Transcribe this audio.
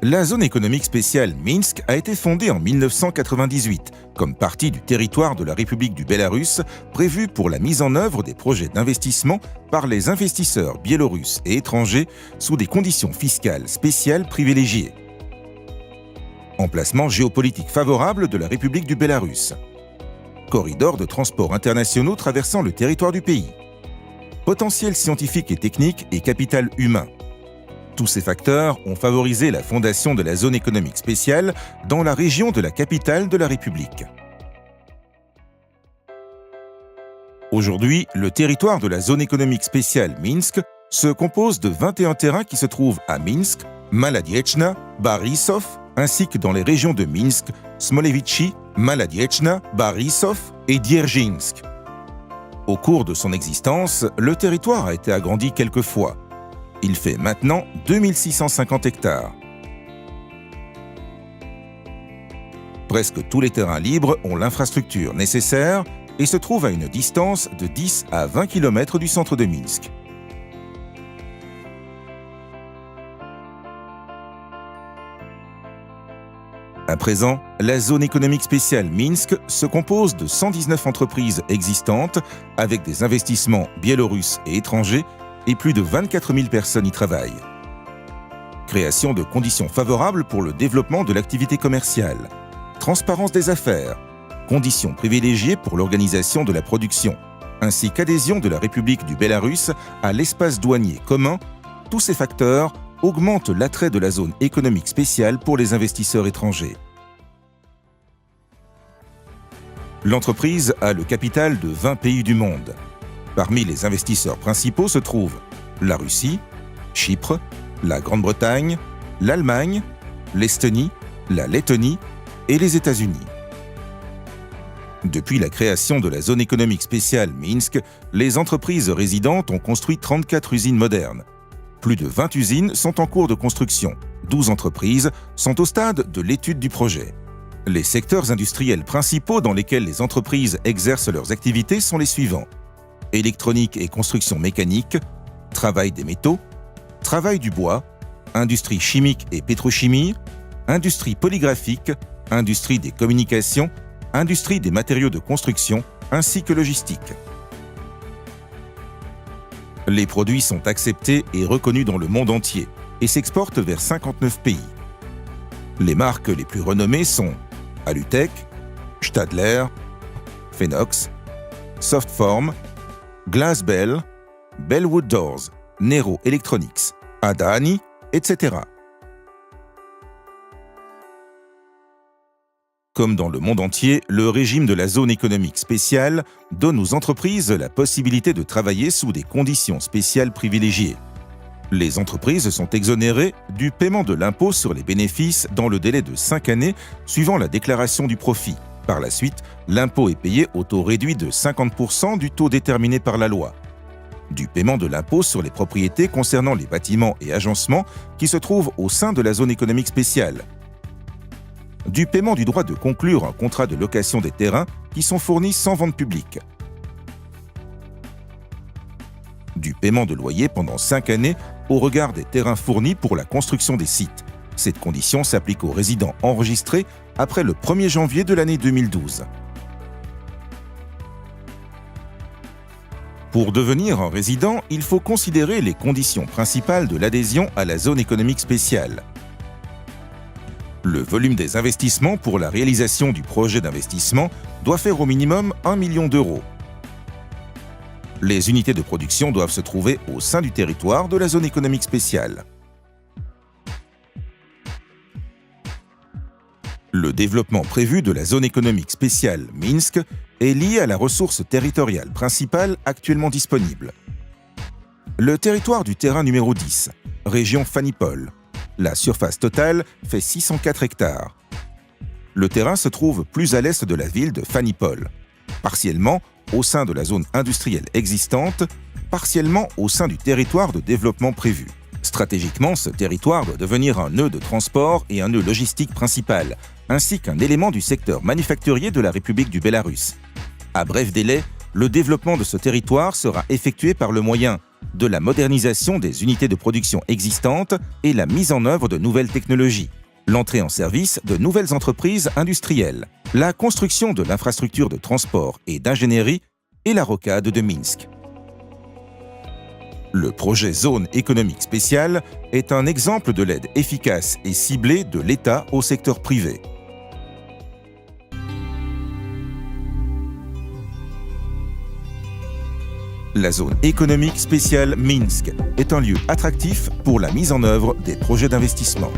La zone économique spéciale Minsk a été fondée en 1998 comme partie du territoire de la République du Bélarus prévu pour la mise en œuvre des projets d'investissement par les investisseurs biélorusses et étrangers sous des conditions fiscales spéciales privilégiées. Emplacement géopolitique favorable de la République du Bélarus. Corridors de transport internationaux traversant le territoire du pays. Potentiel scientifique et technique et capital humain. Tous ces facteurs ont favorisé la fondation de la zone économique spéciale dans la région de la capitale de la République. Aujourd'hui, le territoire de la zone économique spéciale Minsk se compose de 21 terrains qui se trouvent à Minsk, Maladiechna, Barissov, ainsi que dans les régions de Minsk, Smolevitchy, Maladiechna, Barissov et Dierzhinsk. Au cours de son existence, le territoire a été agrandi quelques fois. Il fait maintenant 2650 hectares. Presque tous les terrains libres ont l'infrastructure nécessaire et se trouvent à une distance de 10 à 20 km du centre de Minsk. À présent, la zone économique spéciale Minsk se compose de 119 entreprises existantes avec des investissements biélorusses et étrangers et plus de 24 000 personnes y travaillent. Création de conditions favorables pour le développement de l'activité commerciale, transparence des affaires, conditions privilégiées pour l'organisation de la production, ainsi qu'adhésion de la République du Bélarus à l'espace douanier commun, tous ces facteurs augmentent l'attrait de la zone économique spéciale pour les investisseurs étrangers. L'entreprise a le capital de 20 pays du monde. Parmi les investisseurs principaux se trouvent la Russie, Chypre, la Grande-Bretagne, l'Allemagne, l'Estonie, la Lettonie et les États-Unis. Depuis la création de la zone économique spéciale Minsk, les entreprises résidentes ont construit 34 usines modernes. Plus de 20 usines sont en cours de construction. 12 entreprises sont au stade de l'étude du projet. Les secteurs industriels principaux dans lesquels les entreprises exercent leurs activités sont les suivants: électronique et construction mécanique, travail des métaux, travail du bois, industrie chimique et pétrochimie, industrie polygraphique, industrie des communications, industrie des matériaux de construction, ainsi que logistique. Les produits sont acceptés et reconnus dans le monde entier et s'exportent vers 59 pays. Les marques les plus renommées sont Alutech, Stadler, Phénox, Softform, Glassbell, Bellwood Doors, Nero Electronics, Adani, etc. Comme dans le monde entier, le régime de la zone économique spéciale donne aux entreprises la possibilité de travailler sous des conditions spéciales privilégiées. Les entreprises sont exonérées du paiement de l'impôt sur les bénéfices dans le délai de 5 années suivant la déclaration du profit. Par la suite, l'impôt est payé au taux réduit de 50% du taux déterminé par la loi. Du paiement de l'impôt sur les propriétés concernant les bâtiments et agencements qui se trouvent au sein de la zone économique spéciale. Du paiement du droit de conclure un contrat de location des terrains qui sont fournis sans vente publique. Du paiement de loyer pendant 5 années au regard des terrains fournis pour la construction des sites. Cette condition s'applique aux résidents enregistrés après le 1er janvier de l'année 2012. Pour devenir un résident, il faut considérer les conditions principales de l'adhésion à la zone économique spéciale. Le volume des investissements pour la réalisation du projet d'investissement doit faire au minimum 1 million d'euros. Les unités de production doivent se trouver au sein du territoire de la zone économique spéciale. Le développement prévu de la zone économique spéciale Minsk est lié à la ressource territoriale principale actuellement disponible. Le territoire du terrain numéro 10, région Fanipol. La surface totale fait 604 hectares. Le terrain se trouve plus à l'est de la ville de Fanipol, partiellement au sein de la zone industrielle existante, partiellement au sein du territoire de développement prévu. Stratégiquement, ce territoire doit devenir un nœud de transport et un nœud logistique principal, ainsi qu'un élément du secteur manufacturier de la République du Bélarus. À bref délai, le développement de ce territoire sera effectué par le moyen de la modernisation des unités de production existantes et la mise en œuvre de nouvelles technologies, l'entrée en service de nouvelles entreprises industrielles, la construction de l'infrastructure de transport et d'ingénierie et la rocade de Minsk. Le projet Zone économique spéciale est un exemple de l'aide efficace et ciblée de l'État au secteur privé. La zone économique spéciale Minsk est un lieu attractif pour la mise en œuvre des projets d'investissement.